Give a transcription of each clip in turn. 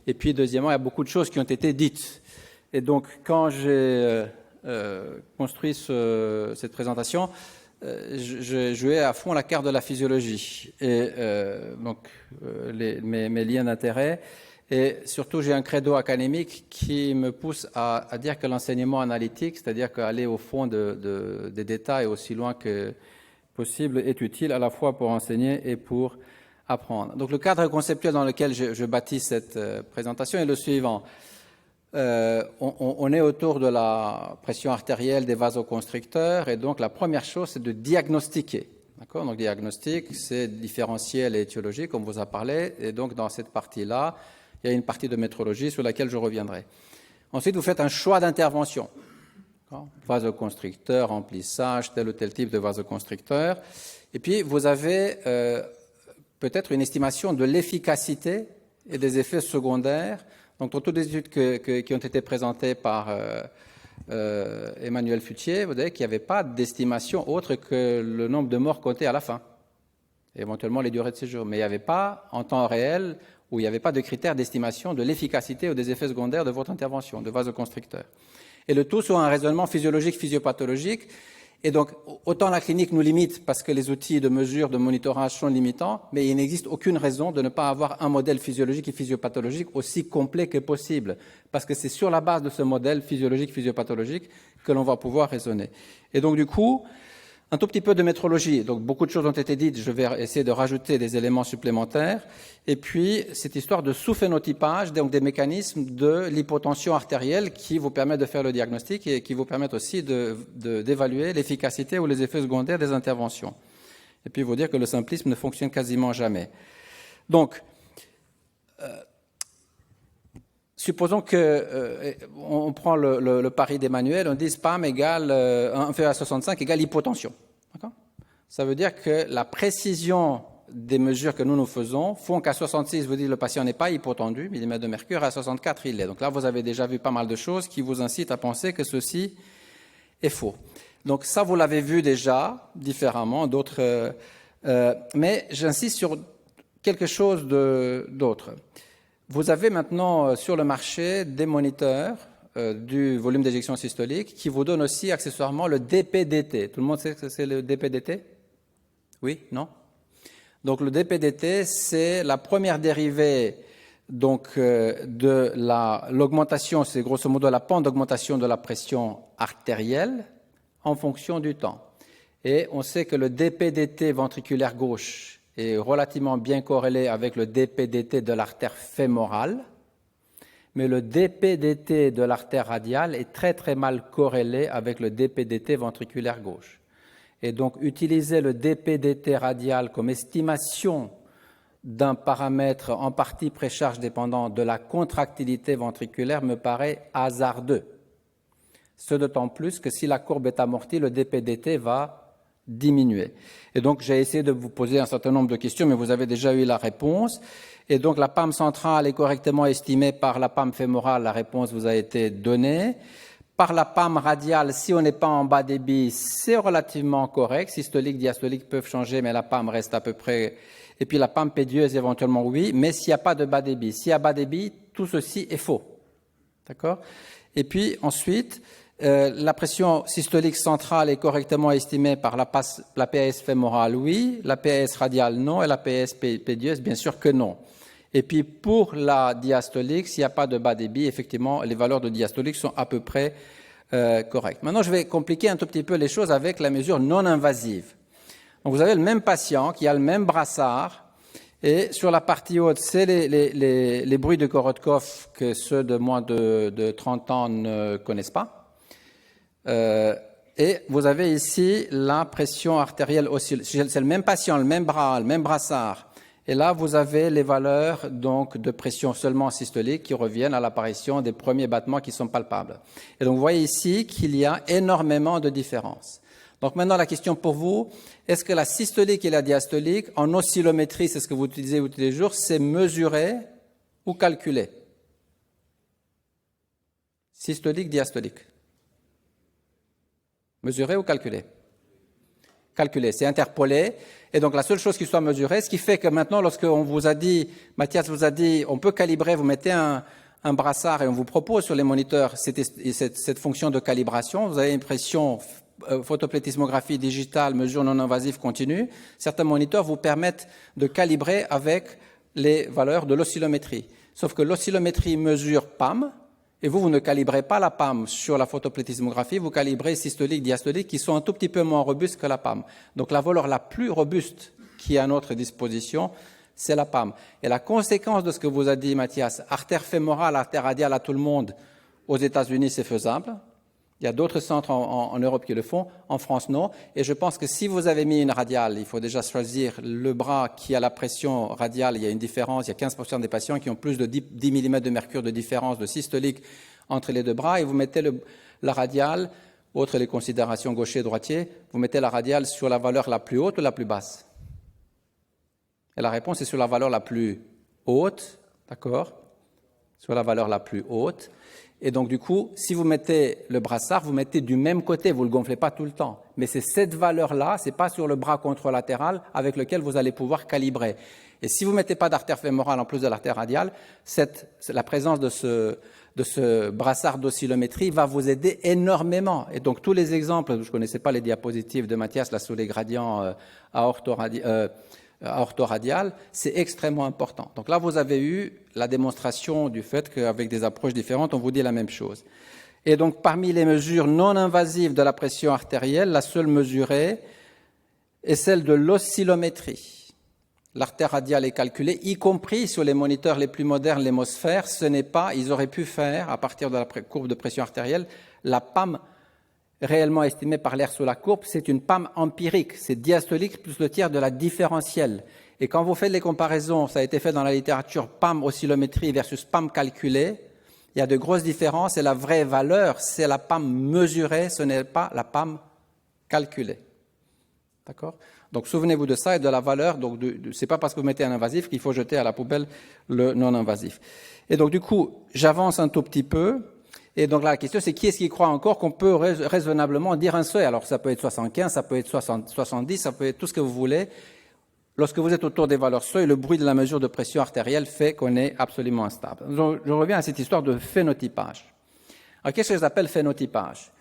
Et puis, deuxièmement, il y a beaucoup de choses qui ont été dites. Et donc, quand j'ai construit cette présentation, je jouais à fond la carte de la physiologie et mes liens d'intérêt. Et surtout, j'ai un credo académique qui me pousse à dire que l'enseignement analytique, c'est-à-dire qu'aller au fond des détails aussi loin que possible, est utile à la fois pour enseigner et pour apprendre. Donc, le cadre conceptuel dans lequel je bâtis cette présentation est le suivant. On est autour de la pression artérielle des vasoconstricteurs et donc la première chose, c'est de diagnostiquer. D'accord ? Donc, diagnostic, c'est différentiel et étiologie, comme vous a parlé. Et donc, dans cette partie-là, il y a une partie de métrologie sur laquelle je reviendrai. Ensuite, vous faites un choix d'intervention. Vasoconstricteur, remplissage, tel ou tel type de vasoconstricteur. Et puis, vous avez peut-être une estimation de l'efficacité et des effets secondaires. Donc, dans toutes les études qui ont été présentées par Emmanuel Futtier, vous voyez qu'il n'y avait pas d'estimation autre que le nombre de morts comptés à la fin, éventuellement les durées de séjour. Mais il n'y avait pas, en temps réel, où il n'y avait pas de critères d'estimation de l'efficacité ou des effets secondaires de votre intervention, de vasoconstricteur. Et le tout sur un raisonnement physiologique, physiopathologique. Et donc, autant la clinique nous limite parce que les outils de mesure, de monitorage sont limitants, mais il n'existe aucune raison de ne pas avoir un modèle physiologique et physiopathologique aussi complet que possible. Parce que c'est sur la base de ce modèle physiologique, physiopathologique que l'on va pouvoir raisonner. Et donc, du coup, un tout petit peu de métrologie. Donc, beaucoup de choses ont été dites. Je vais essayer de rajouter des éléments supplémentaires. Et puis, cette histoire de sous-phénotypage, donc des mécanismes de l'hypotension artérielle qui vous permettent de faire le diagnostic et qui vous permettent aussi d'évaluer l'efficacité ou les effets secondaires des interventions. Et puis, vous dire que le simplisme ne fonctionne quasiment jamais. Donc, supposons que on prend le pari d'Emmanuel, on dit SPAM égale 1 fait à 65 égale hypotension. Ça veut dire que la précision des mesures que nous faisons font qu'à 66, vous dites le patient n'est pas hypotendu, millimètre de mercure, à 64, il l'est. Donc là, vous avez déjà vu pas mal de choses qui vous incitent à penser que ceci est faux. Donc ça, vous l'avez vu déjà différemment, d'autres. Mais j'insiste sur quelque chose d'autre. Vous avez maintenant sur le marché des moniteurs du volume d'éjection systolique qui vous donnent aussi accessoirement le DPDT. Tout le monde sait ce que c'est le DPDT ? Oui ? Non ? Donc le DPDT, c'est la première dérivée donc, de l'augmentation, c'est grosso modo la pente d'augmentation de la pression artérielle en fonction du temps. Et on sait que le DPDT ventriculaire gauche est relativement bien corrélé avec le DPDT de l'artère fémorale, mais le DPDT de l'artère radiale est très très mal corrélé avec le DPDT ventriculaire gauche. Et donc utiliser le DPDT radial comme estimation d'un paramètre en partie précharge dépendant de la contractilité ventriculaire me paraît hasardeux. Ce d'autant plus que si la courbe est amortie, le DPDT va diminuer. Et donc, j'ai essayé de vous poser un certain nombre de questions, mais vous avez déjà eu la réponse. Et donc, la PAM centrale est correctement estimée par la PAM fémorale. La réponse vous a été donnée. Par la PAM radiale, si on n'est pas en bas débit, c'est relativement correct. Systolique, diastolique peuvent changer, mais la PAM reste à peu près. Et puis, la PAM pédieuse, éventuellement, oui. Mais s'il n'y a pas de bas débit, s'il y a bas débit, tout ceci est faux. D'accord ? Et puis, ensuite, la pression systolique centrale est correctement estimée par la PAS fémorale, oui, la PAS radiale, non, et la PAS pédieuse, bien sûr que non. Et puis, pour la diastolique, s'il n'y a pas de bas débit, effectivement, les valeurs de diastolique sont à peu près correctes. Maintenant, je vais compliquer un tout petit peu les choses avec la mesure non invasive. Donc, vous avez le même patient qui a le même brassard, et sur la partie haute, c'est les bruits de Korotkov que ceux de moins de 30 ans ne connaissent pas. Et vous avez ici la pression artérielle oscille. C'est le même patient, le même bras, le même brassard. Et là, vous avez les valeurs donc, de pression seulement systolique qui reviennent à l'apparition des premiers battements qui sont palpables. Et donc, vous voyez ici qu'il y a énormément de différences. Donc maintenant, la question pour vous, est-ce que la systolique et la diastolique, en oscillométrie, c'est ce que vous utilisez tous les jours, c'est mesuré ou calculé? Systolique, diastolique. Mesuré ou calculé? calculé, c'est interpolé. Et donc la seule chose qui soit mesurée, ce qui fait que maintenant, lorsqu'on vous a dit, Mathias vous a dit, on peut calibrer, vous mettez un brassard et on vous propose sur les moniteurs cette fonction de calibration, vous avez une pression photoplétismographie digitale, mesure non invasive continue. Certains moniteurs vous permettent de calibrer avec les valeurs de l'oscillométrie. Sauf que l'oscillométrie mesure PAM, et vous ne calibrez pas la PAM sur la photoplétismographie, vous calibrez systolique, diastolique, qui sont un tout petit peu moins robustes que la PAM. Donc la valeur la plus robuste qui est à notre disposition, c'est la PAM. Et la conséquence de ce que vous a dit Mathias, artère fémorale, artère radiale à tout le monde, aux États-Unis c'est faisable. Il y a d'autres centres en Europe qui le font, en France non. Et je pense que si vous avez mis une radiale, il faut déjà choisir le bras qui a la pression radiale. Il y a une différence, il y a 15% des patients qui ont plus de 10 mm de mercure de différence de systolique entre les deux bras. Et vous mettez la radiale, autre les considérations gaucher-droitier, vous mettez la radiale sur la valeur la plus haute ou la plus basse. Et la réponse est sur la valeur la plus haute, d'accord ? Sur la valeur la plus haute. Et donc, du coup, si vous mettez le brassard, vous mettez du même côté, vous ne le gonflez pas tout le temps. Mais c'est cette valeur-là, ce n'est pas sur le bras contralatéral avec lequel vous allez pouvoir calibrer. Et si vous ne mettez pas d'artère fémorale en plus de l'artère radiale, la présence de ce brassard d'oscillométrie va vous aider énormément. Et donc, tous les exemples, je ne connaissais pas les diapositives de Mathias, là, sous les gradients orthoradial, c'est extrêmement important. Donc là, vous avez eu la démonstration du fait qu'avec des approches différentes, on vous dit la même chose. Et donc, parmi les mesures non invasives de la pression artérielle, la seule mesurée est celle de l'oscillométrie. L'artère radiale est calculée, y compris sur les moniteurs les plus modernes, l'hémosphère. Ce n'est pas, ils auraient pu faire, à partir de la courbe de pression artérielle, la PAM réellement estimée par l'air sous la courbe, c'est une PAM empirique, c'est diastolique plus le tiers de la différentielle. Et quand vous faites les comparaisons, ça a été fait dans la littérature, PAM oscillométrie versus PAM calculée, il y a de grosses différences et la vraie valeur, c'est la PAM mesurée, ce n'est pas la PAM calculée. D'accord ? Donc souvenez-vous de ça et de la valeur, donc c'est pas parce que vous mettez un invasif qu'il faut jeter à la poubelle le non invasif. Et donc du coup, j'avance un tout petit peu. Et donc là, la question, c'est qui est-ce qui croit encore qu'on peut raisonnablement dire un seuil ? Alors, ça peut être 75, ça peut être 70, ça peut être tout ce que vous voulez. Lorsque vous êtes autour des valeurs seuil, le bruit de la mesure de pression artérielle fait qu'on est absolument instable. Donc, je reviens à cette histoire de phénotypage. Alors, qu'est-ce que j'appelle phénotypage ?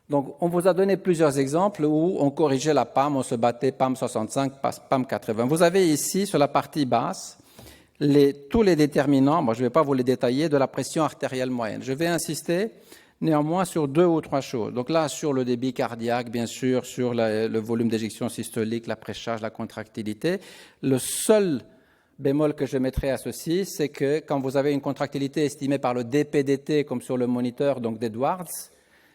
Donc, on vous a donné plusieurs exemples où on corrigeait la PAM, on se battait PAM 65, PAM 80. Vous avez ici, sur la partie basse, tous les déterminants, je ne vais pas vous les détailler, de la pression artérielle moyenne. Je vais insister néanmoins sur 2 ou 3 choses. Donc là, sur le débit cardiaque, bien sûr, sur le volume d'éjection systolique, la précharge, la contractilité. Le seul bémol que je mettrai à ceci, c'est que quand vous avez une contractilité estimée par le DPDT, comme sur le moniteur donc d'Edwards,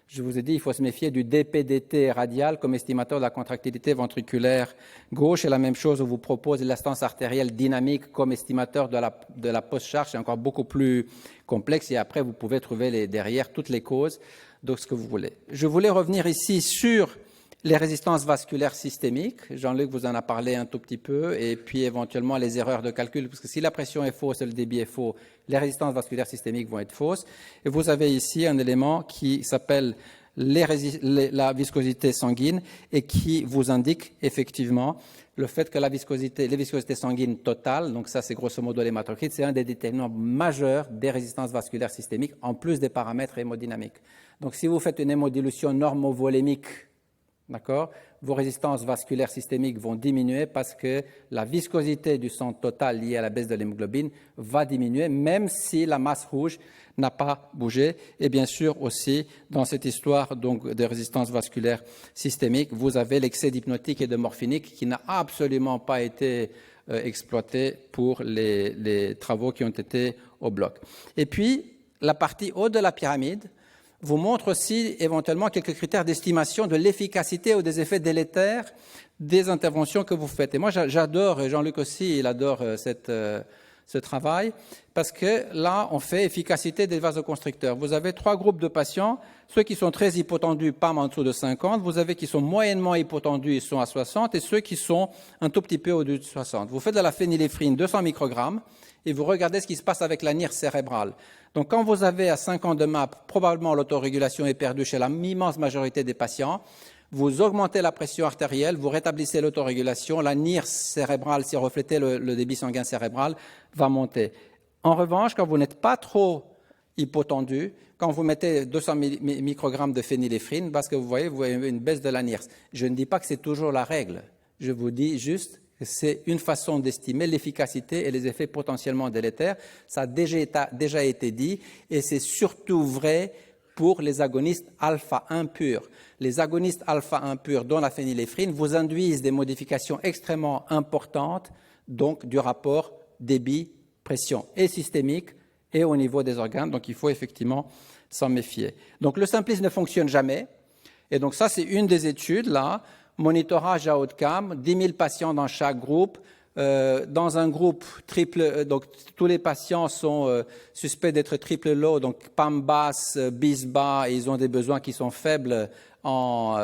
je vous ai dit, il faut se méfier du DPDT radial comme estimateur de la contractilité ventriculaire gauche. Et la même chose, on vous propose l'élastance artérielle dynamique comme estimateur de la post-charge. C'est encore beaucoup plus complexe. Et après, vous pouvez trouver derrière toutes les causes de ce que vous voulez. Je voulais revenir ici sur les résistances vasculaires systémiques. Jean-Luc vous en a parlé un tout petit peu. Et puis éventuellement les erreurs de calcul. Parce que si la pression est fausse et le débit est faux, les résistances vasculaires systémiques vont être fausses. Et vous avez ici un élément qui s'appelle la viscosité sanguine et qui vous indique effectivement le fait que les viscosités sanguines totales, donc ça c'est grosso modo l'hématocrite, c'est un des déterminants majeurs des résistances vasculaires systémiques en plus des paramètres hémodynamiques. Donc si vous faites une hémodilution normovolémique, d'accord, vos résistances vasculaires systémiques vont diminuer parce que la viscosité du sang total liée à la baisse de l'hémoglobine va diminuer, même si la masse rouge n'a pas bougé. Et bien sûr aussi, dans cette histoire donc, de résistance vasculaire systémique, vous avez l'excès d'hypnotique et de morphinique qui n'a absolument pas été exploité pour les travaux qui ont été au bloc. Et puis, la partie haute de la pyramide vous montre aussi éventuellement quelques critères d'estimation de l'efficacité ou des effets délétères des interventions que vous faites. Et moi, j'adore, et Jean-Luc aussi, il adore ce travail, parce que là, on fait efficacité des vasoconstricteurs. Vous avez 3 groupes de patients, ceux qui sont très hypotendus, PAM en dessous de 50, vous avez qui sont moyennement hypotendus, ils sont à 60, et ceux qui sont un tout petit peu au-dessus de 60. Vous faites de la phényléphrine, 200 microgrammes, et vous regardez ce qui se passe avec la NIR cérébrale. Donc, quand vous avez à 5 ans de MAP, probablement l'autorégulation est perdue chez la immense majorité des patients, vous augmentez la pression artérielle, vous rétablissez l'autorégulation, la NIRS cérébrale, si reflétez le débit sanguin cérébral, va monter. En revanche, quand vous n'êtes pas trop hypotendu, quand vous mettez 200 microgrammes de phényléphrine, parce que vous voyez une baisse de la NIRS. Je ne dis pas que c'est toujours la règle, je vous dis juste que c'est une façon d'estimer l'efficacité et les effets potentiellement délétères. Ça a déjà été dit, et c'est surtout vrai pour les agonistes alpha-1 purs. Les agonistes alpha-1 purs, dont la phényléphrine, vous induisent des modifications extrêmement importantes, donc du rapport débit-pression, et systémique, et au niveau des organes. Donc il faut effectivement s'en méfier. Donc le Simplis ne fonctionne jamais. Et donc ça, c'est une des études, là. Monitorage à haut de cam, 10 000 patients dans chaque groupe. Dans un groupe triple, donc tous les patients sont suspects d'être triple low, donc PAM basse, bis bas, et ils ont des besoins qui sont faibles en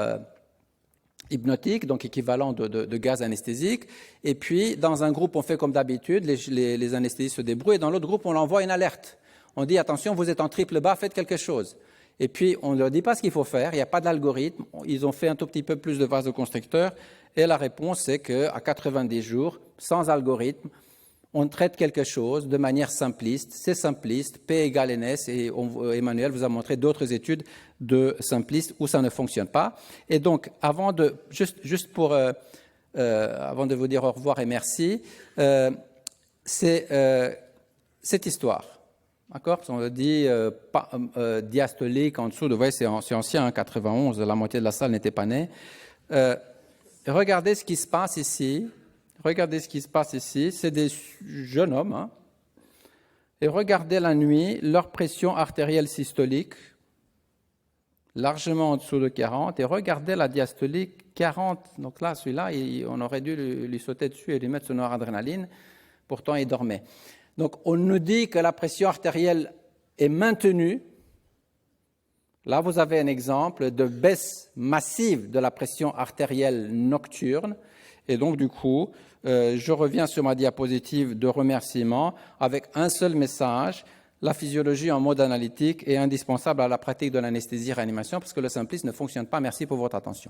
hypnotique, donc équivalent de gaz anesthésique. Et puis, dans un groupe, on fait comme d'habitude, les anesthésistes se débrouillent, et dans l'autre groupe, on l'envoie une alerte. On dit, attention, vous êtes en triple bas, faites quelque chose. Et puis, on ne leur dit pas ce qu'il faut faire, il n'y a pas d'algorithme, ils ont fait un tout petit peu plus de vasoconstricteurs, et la réponse, c'est qu'à 90 jours, sans algorithme, on traite quelque chose de manière simpliste. C'est simpliste, P égale NS, et Emmanuel vous a montré d'autres études de simplistes où ça ne fonctionne pas. Et donc, avant de vous dire au revoir et merci, c'est cette histoire. D'accord? On dit diastolique en dessous, vous voyez, c'est ancien, 91, la moitié de la salle n'était pas née. Regardez ce qui se passe ici. Regardez ce qui se passe ici. C'est des jeunes hommes. Hein, et regardez la nuit, leur pression artérielle systolique, largement en dessous de 40. Et regardez la diastolique, 40. Donc là, celui-là, on aurait dû lui sauter dessus et lui mettre son noradrénaline. Pourtant, il dormait. Donc, on nous dit que la pression artérielle est maintenue. Là, vous avez un exemple de baisse massive de la pression artérielle nocturne. Et donc, du coup, je reviens sur ma diapositive de remerciement avec un seul message. La physiologie en mode analytique est indispensable à la pratique de l'anesthésie-réanimation parce que le Simplis ne fonctionne pas. Merci pour votre attention.